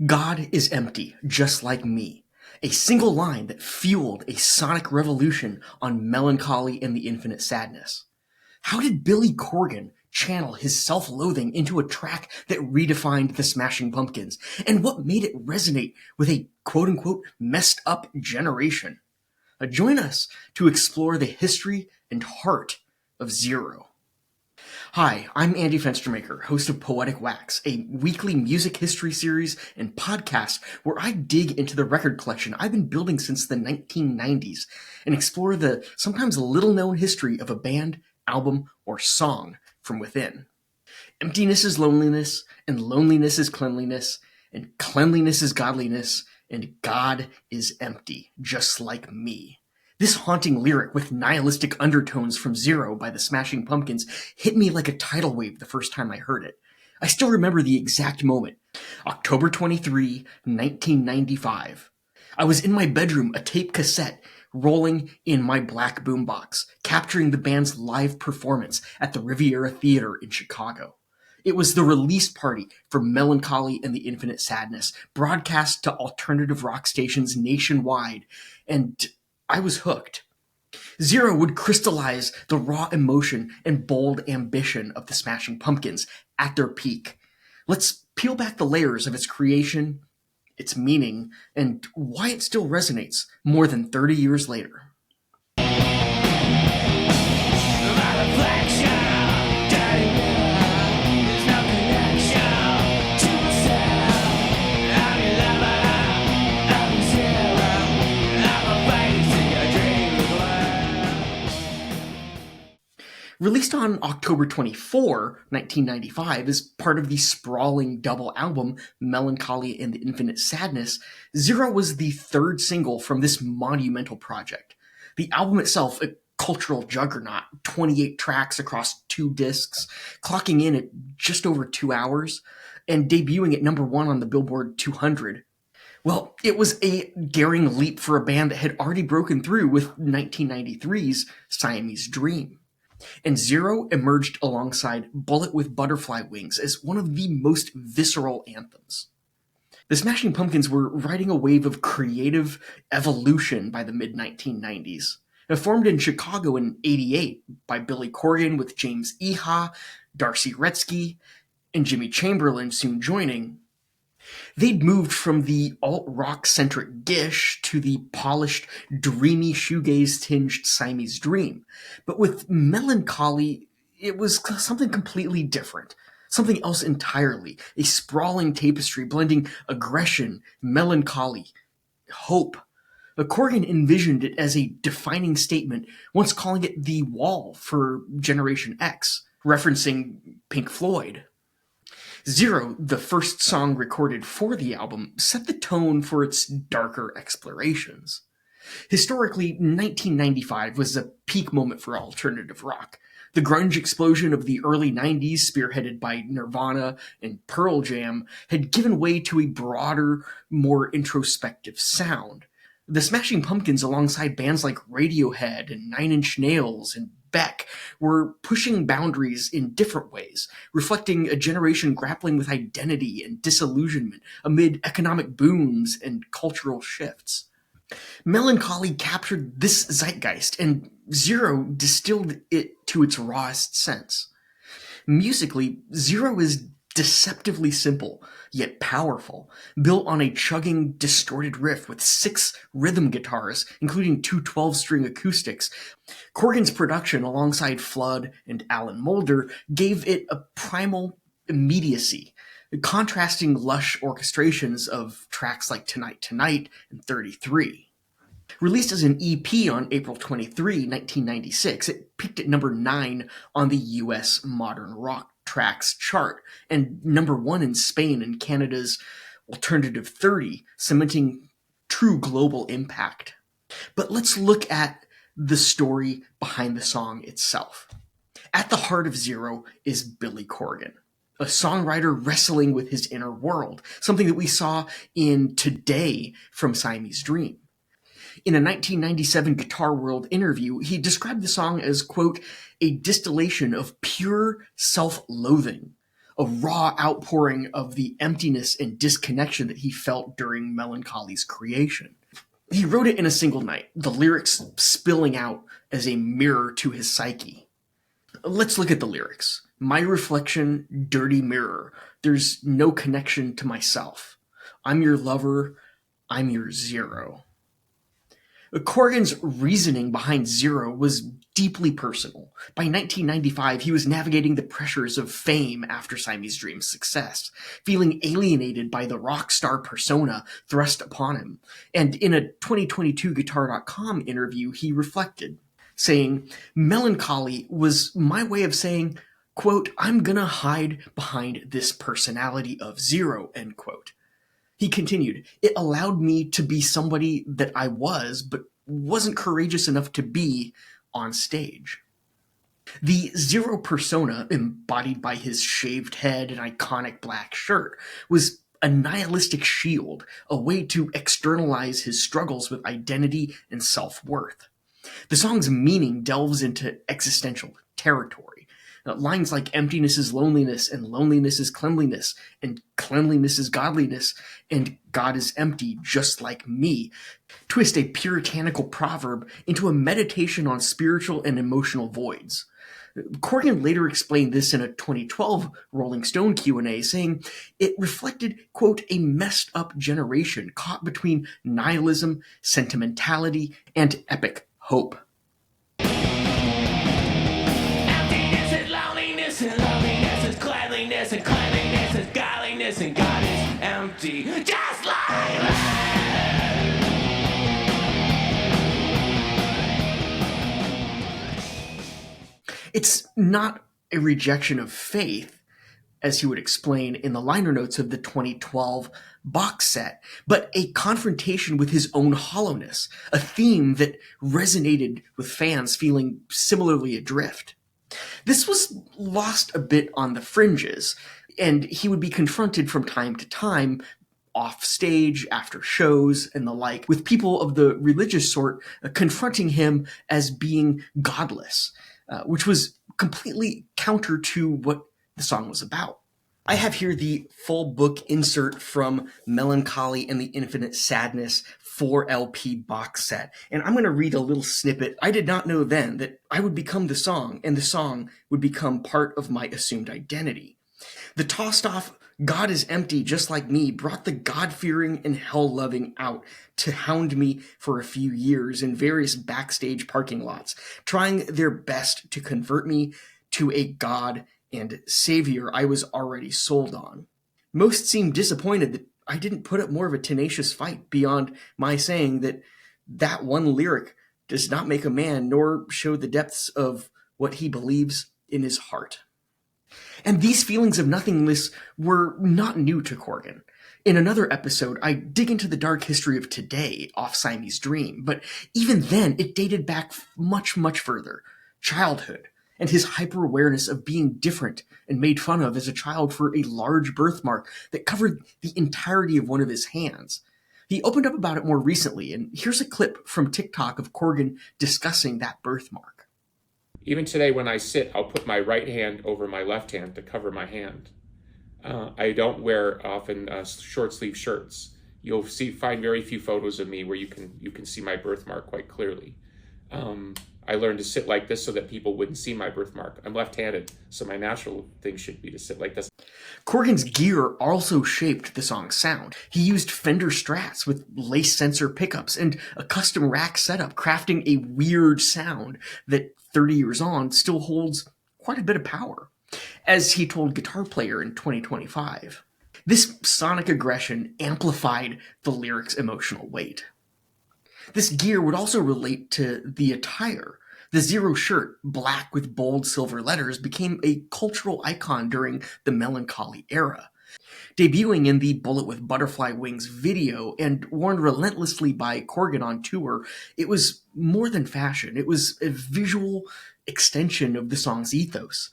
God is empty, just like me. A single line that fueled a sonic revolution on Mellon Collie and the Infinite Sadness. How did Billy Corgan channel his self-loathing into a track that redefined the Smashing Pumpkins? And what made it resonate with a quote-unquote messed up generation? Join us to explore the history and heart of Zero. Hi, I'm Andy Fenstermaker, host of Poetic Wax, a weekly music history series and podcast where I dig into the record collection I've been building since the 1990s and explore the sometimes little-known history of a band, album, or song from within. Emptiness is loneliness, and loneliness is cleanliness, and cleanliness is godliness, and God is empty, just like me. This haunting lyric with nihilistic undertones from Zero by the Smashing Pumpkins hit me like a tidal wave the first time I heard it. I still remember the exact moment. October 23, 1995. I was in my bedroom, a tape cassette rolling in my black boombox, capturing the band's live performance at the Riviera Theater in Chicago. It was the release party for Mellon Collie and the Infinite Sadness, broadcast to alternative rock stations nationwide, and I was hooked. Zero would crystallize the raw emotion and bold ambition of the Smashing Pumpkins at their peak. Let's peel back the layers of its creation, its meaning, and why it still resonates more than 30 years later. Released on October 24, 1995, as part of the sprawling double album Mellon Collie and the Infinite Sadness, Zero was the third single from this monumental project. The album itself, a cultural juggernaut, 28 tracks across 2 discs, clocking in at just over 2 hours, and debuting at number 1 on the Billboard 200. Well, it was a daring leap for a band that had already broken through with 1993's Siamese Dream. And Zero emerged alongside Bullet with Butterfly Wings as one of the most visceral anthems. The Smashing Pumpkins were riding a wave of creative evolution by the mid-1990s. Formed in Chicago in '88 by Billy Corgan with James Iha, Darcy Retzky, and Jimmy Chamberlin soon joining, they'd moved from the alt-rock-centric Gish to the polished, dreamy shoegaze-tinged Siamese Dream. But with Mellon Collie, it was something completely different. Something else entirely. A sprawling tapestry blending aggression, melancholy, hope. Corgan envisioned it as a defining statement, once calling it the wall for Generation X, referencing Pink Floyd. Zero, the first song recorded for the album, set the tone for its darker explorations. Historically, 1995 was a peak moment for alternative rock. The grunge explosion of the early 90s, spearheaded by Nirvana and Pearl Jam, had given way to a broader, more introspective sound. The Smashing Pumpkins, alongside bands like Radiohead and Nine Inch Nails and Beck, were pushing boundaries in different ways, reflecting a generation grappling with identity and disillusionment amid economic booms and cultural shifts. Mellon Collie captured this zeitgeist, and Zero distilled it to its rawest sense. Musically, Zero is deceptively simple, yet powerful, built on a chugging, distorted riff with 6 rhythm guitars, including 2 12-string acoustics. Corgan's production, alongside Flood and Alan Moulder, gave it a primal immediacy, contrasting lush orchestrations of tracks like Tonight Tonight and 33. Released as an EP on April 23, 1996, it peaked at number 9 on the US Modern Rock Tracks chart, and number 1 in Spain and Canada's Alternative 30, cementing true global impact. But let's look at the story behind the song itself. At the heart of Zero is Billy Corgan, a songwriter wrestling with his inner world, something that we saw in Today from Siamese Dream. In a 1997 Guitar World interview, he described the song as, quote, a distillation of pure self-loathing. a raw outpouring of the emptiness and disconnection that he felt during Mellon Collie's creation. He wrote it in a single night, the lyrics spilling out as a mirror to his psyche. Let's look at the lyrics. My reflection, dirty mirror. There's no connection to myself. I'm your lover. I'm your zero. Corgan's reasoning behind Zero was deeply personal. By 1995, he was navigating the pressures of fame after Siamese Dream's success, feeling alienated by the rock star persona thrust upon him. And in a 2022 Guitar.com interview, he reflected, saying, Mellon Collie was my way of saying, quote, I'm gonna hide behind this personality of Zero, end quote. He continued, it allowed me to be somebody that I was, but wasn't courageous enough to be on stage. The Zero persona, embodied by his shaved head and iconic black shirt, was a nihilistic shield, a way to externalize his struggles with identity and self-worth. The song's meaning delves into existential territory. Lines like emptiness is loneliness, and loneliness is cleanliness, and cleanliness is godliness, and God is empty just like me, twist a puritanical proverb into a meditation on spiritual and emotional voids. Corgan later explained this in a 2012 Rolling Stone Q&A, saying it reflected, quote, a messed up generation caught between nihilism, sentimentality, and epic hope. And loneliness is cleanliness, and cleanliness is godliness, and God is empty, just like that. It's not a rejection of faith, as he would explain in the liner notes of the 2012 box set, but a confrontation with his own hollowness, a theme that resonated with fans feeling similarly adrift. This was lost a bit on the fringes, and he would be confronted from time to time, off stage, after shows, and the like, with people of the religious sort confronting him as being godless, which was completely counter to what the song was about. I have here the full book insert from Mellon Collie and the Infinite Sadness 4LP box set, and I'm going to read a little snippet. I did not know then that I would become the song, and the song would become part of my assumed identity. The tossed off God is empty just like me brought the God-fearing and hell-loving out to hound me for a few years in various backstage parking lots, trying their best to convert me to a God and savior I was already sold on. Most seemed disappointed that I didn't put up more of a tenacious fight beyond my saying that one lyric does not make a man nor show the depths of what he believes in his heart. And these feelings of nothingness were not new to Corgan. In another episode, I dig into the dark history of Today off Siamese Dream, but even then it dated back much, much further. Childhood, and his hyper-awareness of being different and made fun of as a child for a large birthmark that covered the entirety of one of his hands. He opened up about it more recently, and here's a clip from TikTok of Corgan discussing that birthmark. Even today when I sit, I'll put my right hand over my left hand to cover my hand. I don't wear often short sleeve shirts. You'll find very few photos of me where you can see my birthmark quite clearly. I learned to sit like this so that people wouldn't see my birthmark. I'm left-handed, so my natural thing should be to sit like this. Corgan's gear also shaped the song's sound. He used Fender Strats with lace sensor pickups and a custom rack setup, crafting a weird sound that 30 years on still holds quite a bit of power, as he told Guitar Player in 2025. This sonic aggression amplified the lyrics' emotional weight. This gear would also relate to the attire. The Zero shirt, black with bold silver letters, became a cultural icon during the Mellon Collie era. Debuting in the Bullet with Butterfly Wings video and worn relentlessly by Corgan on tour, it was more than fashion. It was a visual extension of the song's ethos.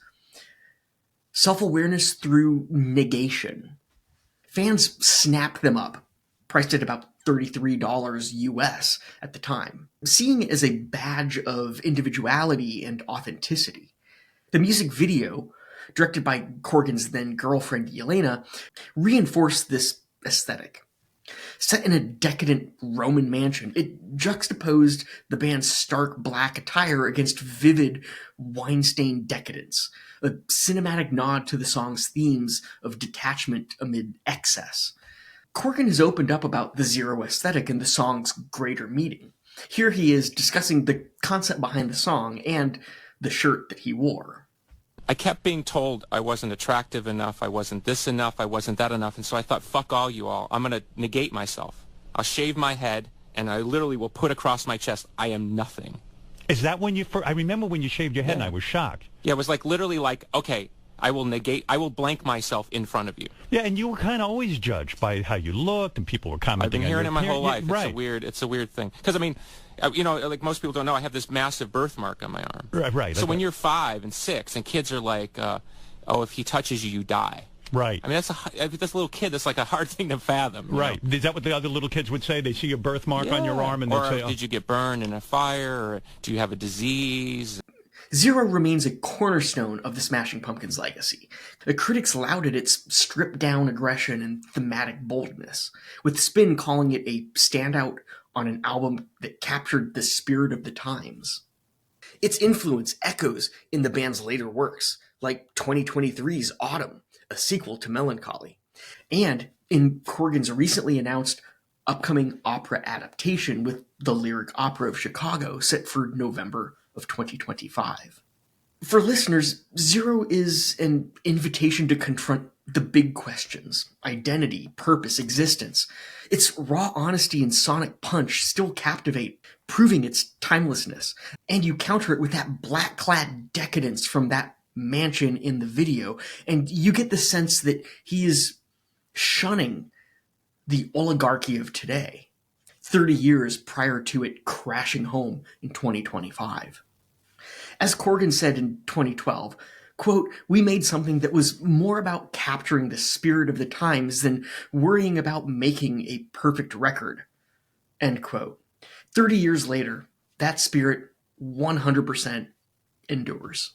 Self-awareness through negation. Fans snapped them up, priced at about $33 US at the time, seeing it as a badge of individuality and authenticity. The music video directed by Corgan's then girlfriend Yelena, reinforced this aesthetic. Set in a decadent Roman mansion, it juxtaposed the band's stark black attire against vivid, wine-stained decadence, a cinematic nod to the song's themes of detachment amid excess. Corgan has opened up about the Zero aesthetic and the song's greater meaning. Here he is discussing the concept behind the song and the shirt that he wore. I kept being told I wasn't attractive enough, I wasn't this enough, I wasn't that enough, and so I thought, fuck all you all. I'm going to negate myself. I'll shave my head, and I literally will put across my chest, I am nothing. Is that when you first... I remember when you shaved your head, and I was shocked. Yeah, it was like literally like, okay, I will blank myself in front of you. Yeah, and you were kind of always judged by how you looked, and people were commenting I've been hearing it my whole life. Yeah, right. It's a weird thing. Because, I mean, like most people don't know, I have this massive birthmark on my arm. Right. So when you're 5 and 6, and kids are like, oh, if he touches you, you die. Right. I mean, this little kid, that's like a hard thing to fathom. Right. Know? Is that what the other little kids would say? They see a birthmark on your arm, and or they'd say, oh. Did you get burned in a fire, or do you have a disease? Zero remains a cornerstone of the Smashing Pumpkins' legacy. The critics lauded its stripped-down aggression and thematic boldness, with Spin calling it a standout on an album that captured the spirit of the times. Its influence echoes in the band's later works, like 2023's Autumn, a sequel to Mellon Collie, and in Corgan's recently announced upcoming opera adaptation with the Lyric Opera of Chicago set for November of 2025. For listeners, Zero is an invitation to confront the big questions: identity, purpose, existence. Its raw honesty and sonic punch still captivate, proving its timelessness, and you counter it with that black-clad decadence from that mansion in the video, and you get the sense that he is shunning the oligarchy of today, 30 years prior to it crashing home in 2025. As Corgan said in 2012, quote, "We made something that was more about capturing the spirit of the times than worrying about making a perfect record," end quote. 30 years later, that spirit 100% endures.